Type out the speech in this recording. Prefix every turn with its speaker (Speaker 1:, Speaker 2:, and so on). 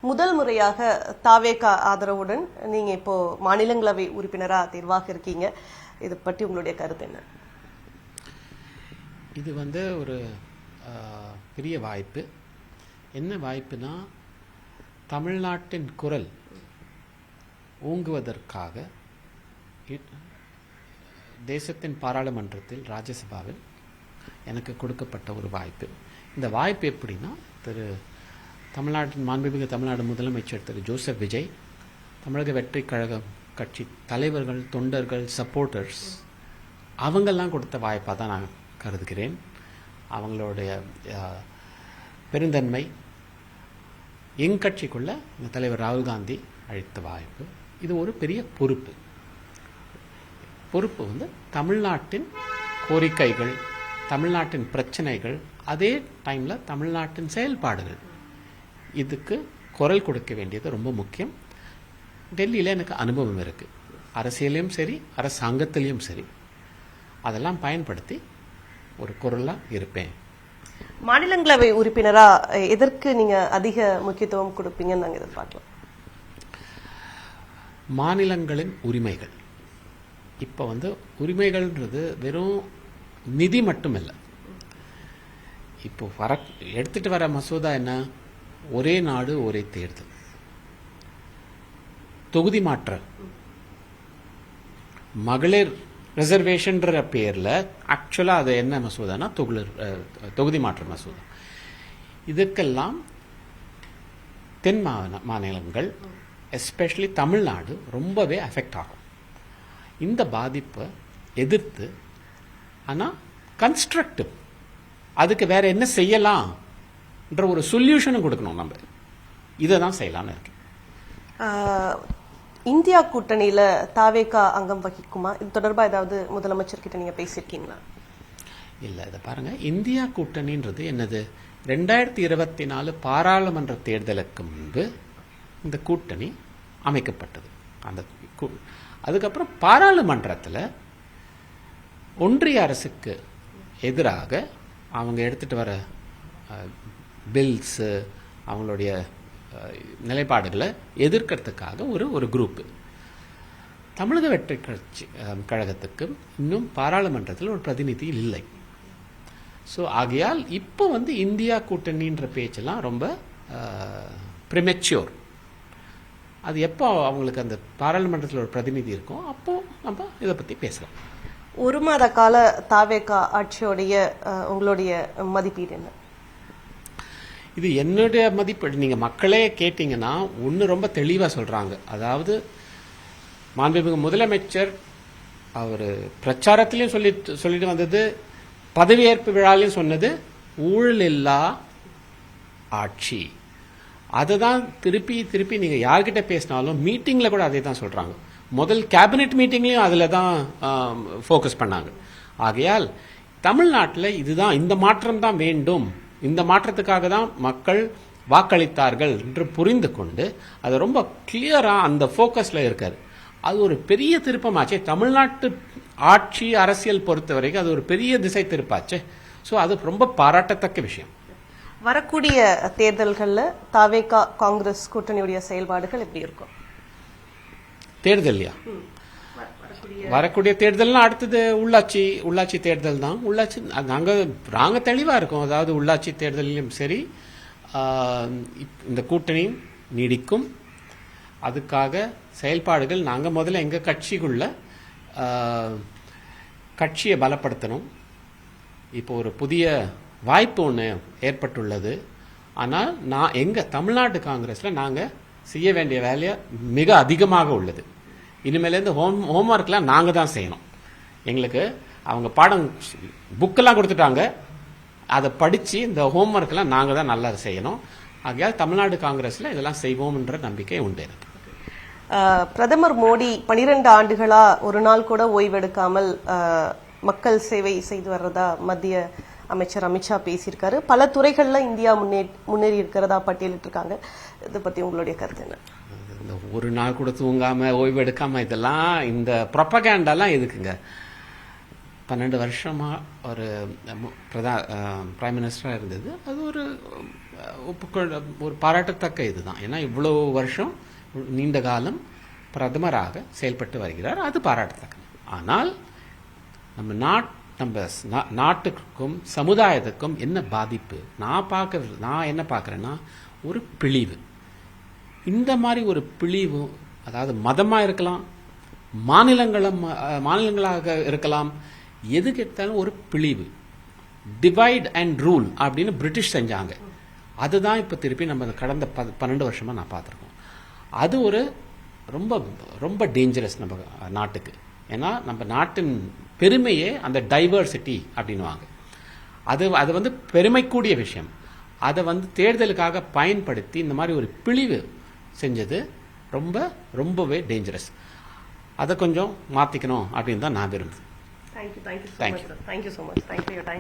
Speaker 1: முதல் முறையாக தாவேகா ஆதரவுடன் நீங்க இப்போ மாநிலங்களவை உறுப்பினரா தேர்வாக இருக்கீங்க. இதை பற்றி உங்களுடைய கருத்து என்ன?
Speaker 2: இது ஒரு பெரிய வாய்ப்பு. என்ன வாய்ப்புனா, தமிழ்நாட்டின் குரல் ஓங்குவதற்காக தேசத்தின் பாராளுமன்றத்தில் ராஜ்யசபாவில் எனக்கு கொடுக்கப்பட்ட ஒரு வாய்ப்பு. இந்த வாய்ப்பு எப்படின்னா, தமிழ்நாட்டின் மாண்புமிகு தமிழ்நாடு முதலமைச்சர் திரு ஜோசப் விஜய், தமிழக வெற்றி கழகம் கட்சி தலைவர்கள், தொண்டர்கள், சப்போர்ட்டர்ஸ் அவங்கெல்லாம் கொடுத்த வாய்ப்பாக தான் நான் கருதுகிறேன். அவங்களுடைய பெருந்தன்மை, எங் கட்சிக்குள்ள எங்கள் தலைவர் ராகுல் காந்தி அளித்த வாய்ப்பு. இது ஒரு பெரிய பொறுப்பு. தமிழ்நாட்டின் கோரிக்கைகள், தமிழ்நாட்டின் பிரச்சனைகள், அதே டைமில் தமிழ்நாட்டின் செயல்பாடுகள், இதுக்கு குரல் கொடுக்க வேண்டியது ரொம்ப முக்கியம். டெல்லியில் எனக்கு அனுபவம் இருக்குது, அரசியலையும் சரி அரசாங்கத்திலையும் சரி. அதெல்லாம் பயன்படுத்தி ஒரு குரலாக இருப்பேன்.
Speaker 1: மாநிலங்களவை உறுப்பினரா எதற்கு நீங்க அதிக முக்கியத்துவம் கொடுப்பீங்கன்னு நாங்கள் எதிர்பார்க்கலாம்.
Speaker 2: மாநிலங்களின் உரிமைகள். இப்போ உரிமைகள்ன்றது வெறும் நிதி மட்டும் இல்லை. இப்போ எடுத்துட்டு வர மசோதா என்ன? ஒரே நாடு ஒரே தேர்தல், தொகுதி மாற்றம், மகளிர் ரிசர்வேஷன்ற பேரில் ஆக்சுவலாக அது என்ன மசோதானா தொகுதி மாற்ற மசோதா. இதுக்கெல்லாம் தென் மாநிலங்கள், எஸ்பெஷலி தமிழ்நாடு ரொம்பவே அஃபெக்ட் ஆகும். இந்த பாதிப்பை எதிர்த்து, ஆனால் கன்ஸ்ட்ரக்டிவ், அதுக்கு வேற என்ன செய்யலாம்ன்ற ஒரு சொல்யூஷனும் கொடுக்கணும். நம்ம இதை தான் செய்யலாம்னு இருக்கு.
Speaker 1: இந்தியா கூட்டணியில தாவேகா அங்கம் வகிக்குமா? இது தொடர்பா ஏதாவது முதலமைச்சர் கிட்ட நீங்க பேசியிருக்கீங்களா?
Speaker 2: இல்லை, இதை பாருங்க, இந்தியா கூட்டணின்றது என்னது? 2024 பாராளுமன்ற தேர்தலுக்கு முன்பு இந்த கூட்டணி அமைக்கப்பட்டது. அதுக்கப்புறம் பாராளுமன்றத்தில் ஒன்றிய அரசுக்கு எதிராக அவங்க எடுத்துட்டு வர பில்ஸ், அவங்களுடைய நிலைப்பாடுகளை எதிர்க்கிறதுக்காக ஒரு குரூப்பு. தமிழக வெற்றி கழகத்துக்கு இன்னும் பாராளுமன்றத்தில் ஒரு பிரதிநிதி இல்லை. ஸோ ஆகையால் இப்போ இந்தியா கூட்டணின்ற பேச்செல்லாம் ரொம்ப ப்ரிமெச்சூர். அது எப்போ அவங்களுக்கு அந்த பாராளுமன்றத்தில் ஒரு பிரதிநிதி இருக்கும், அப்போ நம்ம இதை பற்றி பேசலாம்.
Speaker 1: ஒரு மாத கால தாவேகா ஆட்சியோடைய உங்களுடைய மதிப்பீடு என்ன?
Speaker 2: இது என்னுடைய மதிப்பீடு. நீங்கள் மக்களே கேட்டீங்கன்னா ஒன்று ரொம்ப தெளிவாக சொல்கிறாங்க. அதாவது மாண்புமிகு முதலமைச்சர் அவர் பிரச்சாரத்திலையும் சொல்லிட்டு வந்தது, பதவியேற்பு விழாலையும் சொன்னது, ஊழல் இல்லா ஆட்சி. அதை தான் திருப்பி நீங்கள் யார்கிட்ட பேசினாலும் மீட்டிங்கில் கூட அதை தான் சொல்கிறாங்க. முதல் கேபினெட் மீட்டிங்லையும் அதில் தான் ஃபோக்கஸ் பண்ணாங்க. ஆகையால் தமிழ்நாட்டில் இதுதான், இந்த மாற்றம் தான் வேண்டும், இந்த மாற்றத்துக்காக தான் மக்கள் வாக்களித்தார்கள் என்று புரிந்து கொண்டு அது ரொம்ப கிளியராக அந்த ஃபோக்கஸில் இருக்காரு. அது ஒரு பெரிய திருப்பமாச்சே. தமிழ்நாட்டு ஆட்சி அரசியல் பொறுத்த வரைக்கும் அது ஒரு பெரிய திசை திருப்பாச்சே. ஸோ அது ரொம்ப பாராட்டத்தக்க விஷயம்.
Speaker 1: வரக்கூடிய தேர்தல்களில் தாவேகா காங்கிரஸ் கூட்டணியுடைய செயல்பாடுகள் எப்படி இருக்கும்?
Speaker 2: தேர்தல்லையா? வரக்கூடிய தேர்தல்னா அடுத்தது உள்ளாட்சி தேர்தல் தான். நாங்கள் தெளிவாக இருக்கோம். அதாவது உள்ளாட்சி தேர்தலிலும் சரி, இந்த கூட்டணி நீடிக்கும். அதுக்காக செயல்பாடுகள் நாங்கள் முதல்ல எங்கள் கட்சிக்குள்ள கட்சியை பலப்படுத்தணும். இப்போ ஒரு புதிய வாய்ப்பு ஒன்று ஏற்பட்டுள்ளது. ஆனால் எங்கள் தமிழ்நாடு காங்கிரஸில் நாங்கள் செய்ய வேண்டிய வேலையை மிக அதிகமாக உள்ளது. இனிமேலேருந்து ஹோம்ஒர்க்லாம் நாங்கள் தான் செய்யணும். எங்களுக்கு அவங்க பாடம் புக்கெல்லாம் கொடுத்துட்டாங்க, அதை படித்து இந்த ஹோம்ஒர்க்லாம் நாங்கள் தான் நல்லா செய்யணும். ஆகையால் தமிழ்நாடு காங்கிரஸில் இதெல்லாம் செய்வோம்ன்ற நம்பிக்கை உண்டு எனக்கு.
Speaker 1: பிரதமர் மோடி 12 ஆண்டுகளா ஒரு நாள் கூட ஓய்வெடுக்காமல் மக்கள் சேவை செய்து வர்றதா மத்திய அமைச்சர் அமித்ஷா பேசியிருக்காரு. பல துறைகளில் இந்தியா முன்னேறி இருக்கிறதா பட்டியலிட்டிருக்காங்க. இதை பற்றி உங்களுடைய கருத்து என்ன?
Speaker 2: இந்த ஒரு நாள் கூட தூங்காமல் ஓய்வு எடுக்காமல் இதெல்லாம், இந்த ப்ரொபகேண்டாலாம் எதுக்குங்க? 12 வருஷமாக ஒரு பிரைம் மினிஸ்டராக இருந்தது. அது ஒரு ஒரு பாராட்டத்தக்க இதுதான். ஏன்னா இவ்வளவு வருஷம் நீண்ட காலம் பிரதமராக செயல்பட்டு வருகிறார், அது பாராட்டத்தக்க. ஆனால் நம்ம நாட்டுக்கும் சமுதாயத்துக்கும் என்ன பாதிப்பு நான் என்ன பார்க்கறேன்னா ஒரு பிழிவு. இந்த மாதிரி ஒரு பிழிவு, அதாவது மதமா இருக்கலாம், மாநிலங்களாக இருக்கலாம், எதுக்கு எடுத்தாலும் ஒரு பிழிவு. டிவைட் அண்ட் ரூல் அப்படின்னு பிரிட்டிஷ் செஞ்சாங்க. அதுதான் இப்ப திருப்பி நம்ம கடந்த 12 வருஷமா நான் பார்த்திருக்கோம். அது ஒரு ரொம்ப ரொம்ப டேஞ்சரஸ் நம்ம நாட்டுக்கு. ஏன்னா நம்ம நாட்டின் பெருமையே அந்த டைவர்சிட்டி அப்படின்னுவாங்க. அது வந்து பெருமைக்கூடிய விஷயம். அதை வந்து தேர்தலுக்காக பயன்படுத்தி இந்த மாதிரி ஒரு பிழிவு செஞ்சது ரொம்பவே டேஞ்சரஸ். அதை கொஞ்சம் மாத்திக்கணும் அப்படின்னு தான் நான் விரும்புகிறேன்.
Speaker 1: Thank you so much. Thank you so much. Thank you your time.